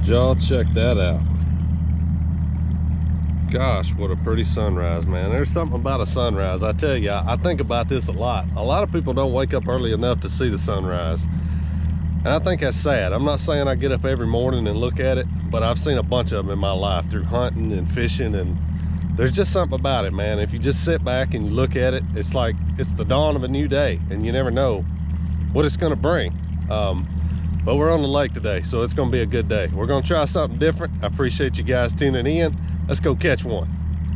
Y'all check that out. Gosh, what a pretty sunrise, man. There's something about a sunrise. I tell you, I think about this a lot. A lot of people don't wake up early enough to see the sunrise. And I think that's sad. I'm not saying I get up every morning and look at it, but I've seen a bunch of them in my life through hunting and fishing, and there's just something about it, man. If you just sit back and you look at it, it's like it's the dawn of a new day, and you never know what it's gonna bring. But we're on the lake today, so it's gonna be a good day. We're gonna try something different. I appreciate you guys tuning in. Let's go catch one.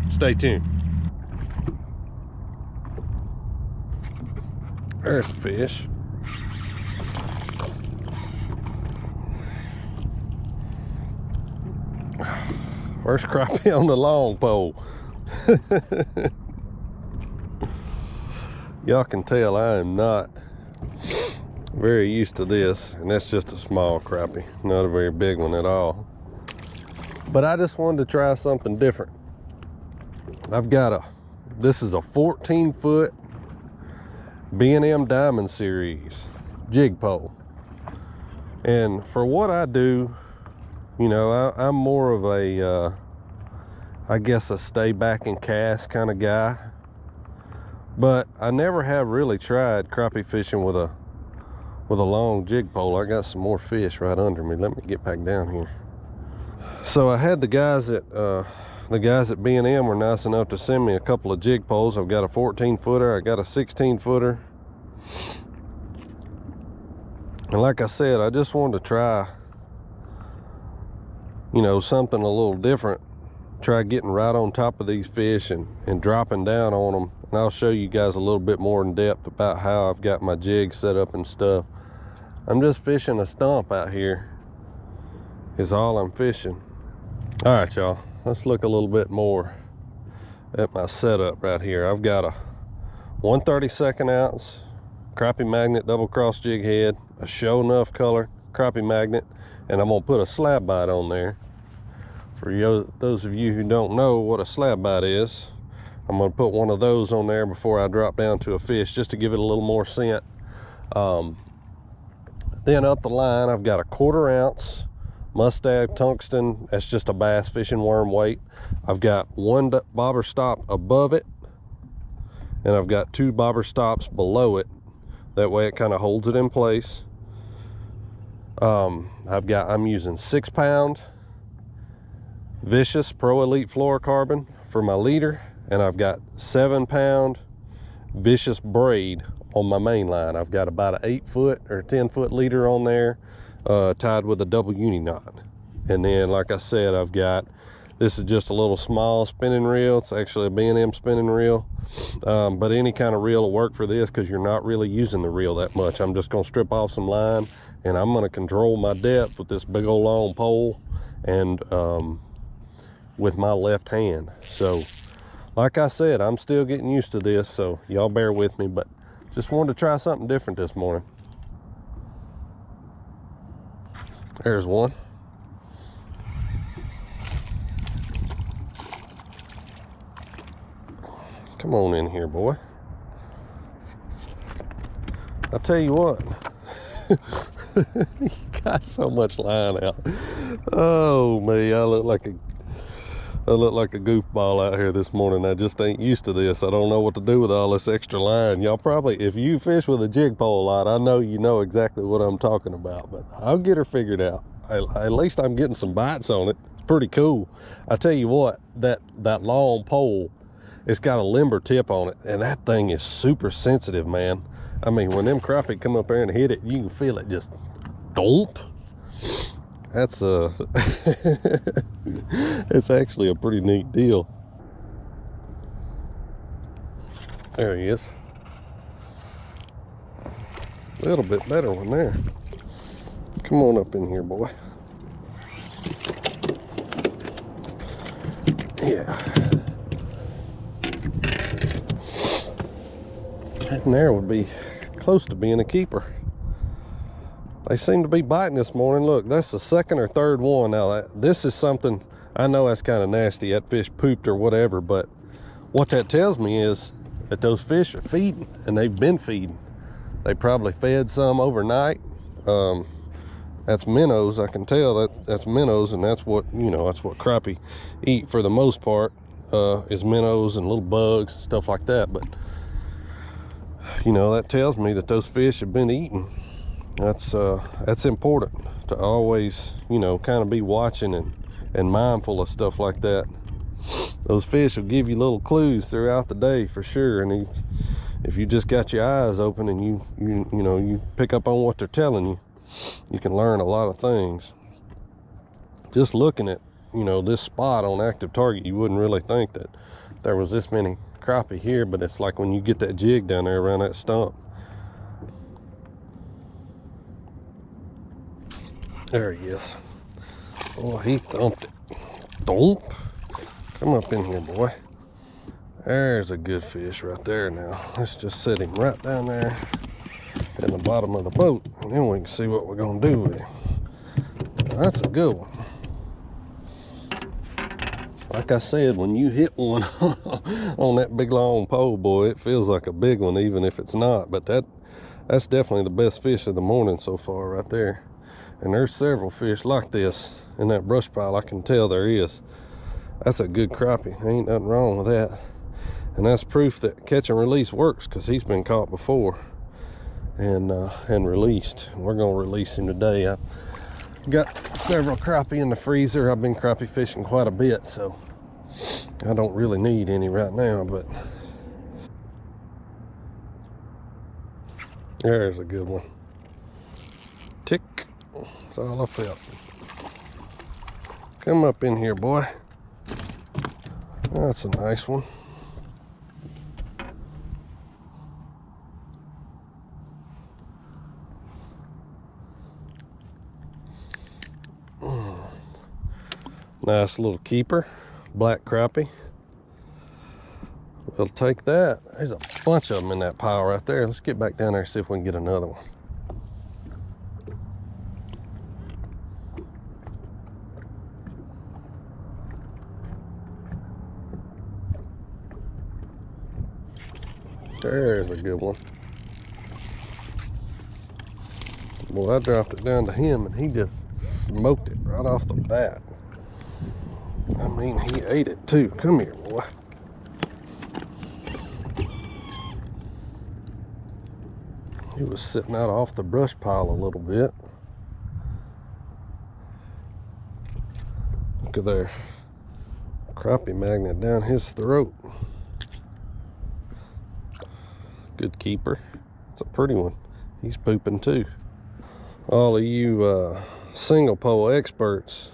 Stay tuned. There's the fish. First crappie on the long pole. Y'all can tell I am not very used to this, and that's just a small crappie, not a very big one at all. But I just wanted to try something different. I've got this is a 14-foot B&M Diamond Series jig pole. And for what I do, you know, I'm more of a, I guess a stay back and cast kind of guy. But I never have really tried crappie fishing with a long jig pole. I got some more fish right under me. Let me get back down here. So I had the guys at B&M were nice enough to send me a couple of jig poles. I've got a 14-footer, I got a 16-footer. And like I said, I just wanted to try, you know, something a little different. Try getting right on top of these fish and dropping down on them. And I'll show you guys a little bit more in depth about how I've got my jig set up and stuff. I'm just fishing a stump out here is all I'm fishing. All right, y'all, let's look a little bit more at my setup right here. I've got a 1/32 ounce crappie magnet double cross jig head, a show enough color crappie magnet, and I'm gonna put a slab bite on there. For those of you who don't know what a slab bite is, I'm gonna put one of those on there before I drop down to a fish, just to give it a little more scent. Then up the line, I've got a 1/4 ounce Mustad tungsten. That's just a bass fishing worm weight. I've got one bobber stop above it, and I've got 2 bobber stops below it. That way it kind of holds it in place. I'm using 6-pound Vicious Pro Elite fluorocarbon for my leader, and I've got 7-pound Vicious braid on my main line. I've got about an 8-foot or 10-foot leader on there, tied with a double uni knot. And then, like I said, this is just a little small spinning reel. It's actually a B&M spinning reel, but any kind of reel will work for this because you're not really using the reel that much. I'm just going to strip off some line, and I'm going to control my depth with this big old long pole and with my left hand. So like I said, I'm still getting used to this, so y'all bear with me, but just wanted to try something different this morning. There's one. Come on in here, boy. I'll tell you what. You got so much line out. Oh me, I look like a goofball out here this morning. I just ain't used to this. I don't know what to do with all this extra line. Y'all probably, if you fish with a jig pole a lot, I know you know exactly what I'm talking about, but I'll get her figured out. At least I'm getting some bites on it. It's pretty cool. I tell you what, that long pole, it's got a limber tip on it, and that thing is super sensitive, man. I mean, when them crappie come up there and hit it, you can feel it just thump. That's it's actually a pretty neat deal. There he is. A little bit better one there. Come on up in here, boy. Yeah. And there would be close to being a keeper. They seem to be biting this morning. Look, that's the 2nd or 3rd one. Now, this is something, I know that's kind of nasty. That fish pooped or whatever, but what that tells me is that those fish are feeding, and they've been feeding. They probably fed some overnight. That's minnows. I can tell that's minnows, and that's what, you know, that's what crappie eat for the most part, is minnows and little bugs and stuff like that. But you know, that tells me that those fish have been eaten. That's important to always, you know, kind of be watching and mindful of stuff like that. Those fish will give you little clues throughout the day for sure, and if you just got your eyes open and you know, you pick up on what they're telling you, you can learn a lot of things. Just looking at, you know, this spot on active target, you wouldn't really think that there was this many crappie here, but it's like when you get that jig down there around that stump. There he is. Oh, he thumped it. Thump. Come up in here, boy. There's a good fish right there now. Let's just set him right down there in the bottom of the boat, and then we can see what we're gonna do with him. That's a good one. Like I said, when you hit one on that big long pole, boy, it feels like a big one, even if it's not. But that's definitely the best fish of the morning so far right there. And there's several fish like this in that brush pile. I can tell there is. That's a good crappie. Ain't nothing wrong with that. And that's proof that catch and release works, because he's been caught before and released. We're gonna release him today. I got several crappie in the freezer. I've been crappie fishing quite a bit, so I don't really need any right now, but there's a good one. Tick. That's all I felt. Come up in here, boy. That's a nice one. Nice little keeper, black crappie. We'll take that. There's a bunch of them in that pile right there. Let's get back down there and see if we can get another one. There's a good one. Boy, I dropped it down to him and he just smoked it right off the bat. I mean, he ate it too. Come here, boy. He was sitting out off the brush pile a little bit. Look at there. Crappie magnet down his throat. Good keeper. It's a pretty one. He's pooping too. All of you single pole experts,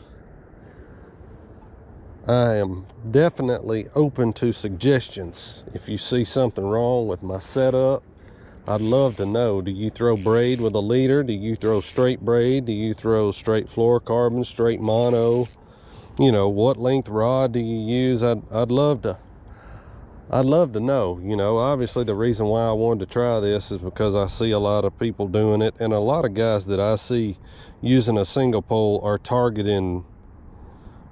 I am definitely open to suggestions. If you see something wrong with my setup, I'd love to know. Do you throw braid with a leader? Do you throw straight braid? Do you throw straight fluorocarbon, straight mono? You know, what length rod do you use? I'd love to know. You know, obviously the reason why I wanted to try this is because I see a lot of people doing it, and a lot of guys that I see using a single pole are targeting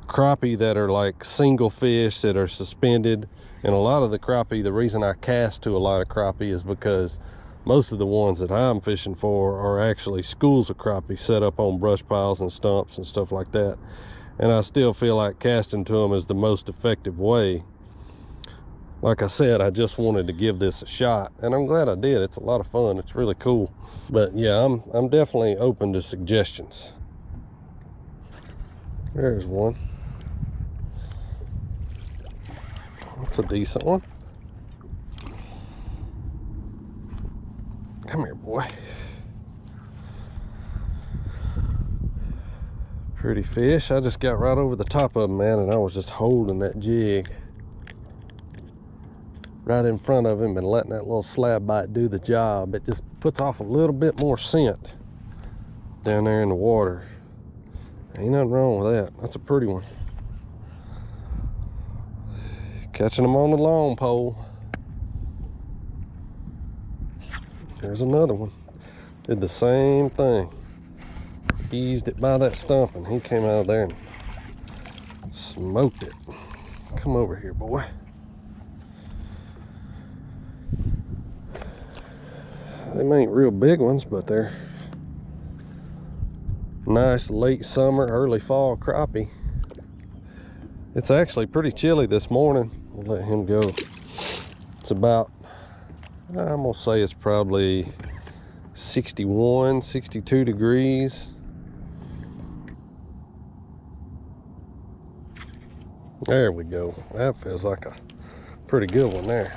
crappie that are like single fish that are suspended. And a lot of the crappie, the reason I cast to a lot of crappie is because most of the ones that I'm fishing for are actually schools of crappie set up on brush piles and stumps and stuff like that. And I still feel like casting to them is the most effective way. Like I said, I just wanted to give this a shot, and I'm glad I did. It's a lot of fun. It's really cool. But yeah, I'm definitely open to suggestions. There's one. That's a decent one. Come here, boy. Pretty fish. I just got right over the top of him, man, and I was just holding that jig right in front of him and letting that little slab bite do the job. It just puts off a little bit more scent down there in the water. Ain't nothing wrong with that. That's a pretty one. Catching them on the long pole. There's another one. Did the same thing. Eased it by that stump, and he came out of there and smoked it. Come over here, boy. They ain't real big ones, but they're Nice late summer, early fall crappie. It's actually pretty chilly this morning. We'll let him go. It's about, I'm gonna say it's probably 61, 62 degrees. There we go. That feels like a pretty good one there.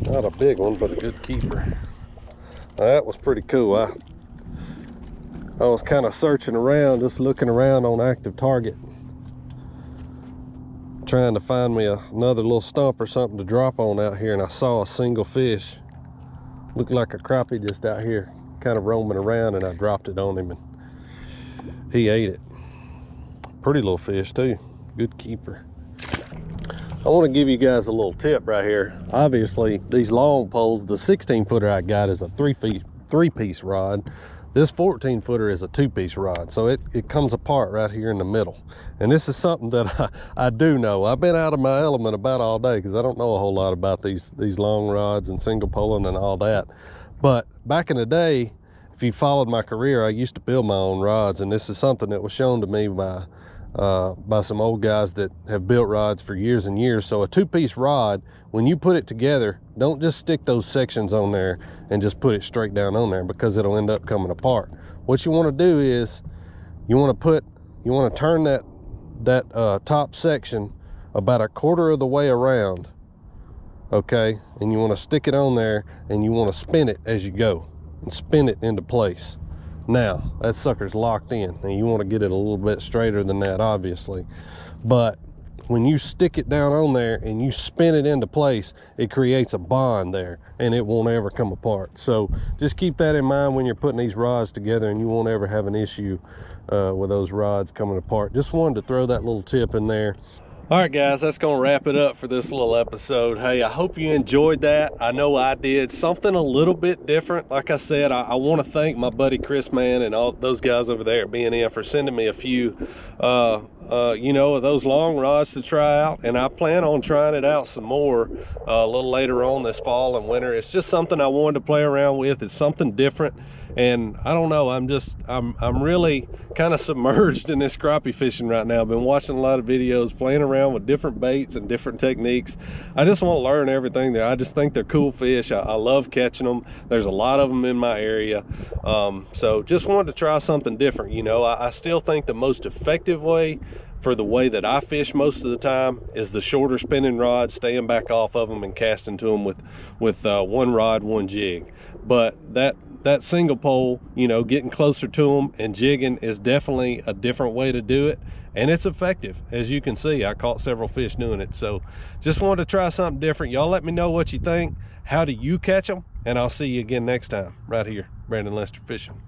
Not a big one, but a good keeper. That was pretty cool. I was kind of searching around, just looking around on active target, trying to find me another little stump or something to drop on out here, and I saw a single fish. Looked like a crappie just out here, kind of roaming around, and I dropped it on him, and he ate it. Pretty little fish too. Good keeper. I want to give you guys a little tip right here. Obviously, these long poles, the 16-footer I got is a three-piece rod. This 14-footer is a 2-piece rod, so it comes apart right here in the middle. And this is something that I do know. I've been out of my element about all day because I don't know a whole lot about these long rods and single poling and all that. But back in the day, if you followed my career, I used to build my own rods, and this is something that was shown to me by some old guys that have built rods for years and years. So a 2-piece rod, when you put it together, don't just stick those sections on there and just put it straight down on there, because it'll end up coming apart. What you want to do is you want to turn that top section about a quarter of the way around, okay, and you want to stick it on there, and you want to spin it as you go and spin it into place. Now that sucker's locked in, and you want to get it a little bit straighter than that, obviously, but when you stick it down on there and you spin it into place, it creates a bond there, and it won't ever come apart. So just keep that in mind when you're putting these rods together, and you won't ever have an issue with those rods coming apart. Just wanted to throw that little tip in there. All right, guys, that's gonna wrap it up for this little episode. Hey, I hope you enjoyed that. I know I did. Something a little bit different. Like I said, I want to thank my buddy Chris, man, and all those guys over there at B&F for sending me a few you know, those long rods to try out, and I plan on trying it out some more a little later on this fall and winter. It's just something I wanted to play around with. It's something different, and I don't know, I'm really kind of submerged in this crappie fishing right now. I've been watching a lot of videos, playing around with different baits and different techniques. I just want to learn everything there. I just think they're cool fish. I love catching them. There's a lot of them in my area, so just wanted to try something different. You know, I still think the most effective way for the way that I fish most of the time is the shorter spinning rod, staying back off of them and casting to them with one rod, one jig. But that single pole, you know, getting closer to them and jigging is definitely a different way to do it, and it's effective. As you can see, I caught several fish doing it. So just wanted to try something different. Y'all let me know what you think. How do you catch them? And I'll see you again next time right here, Brandon Lester Fishing.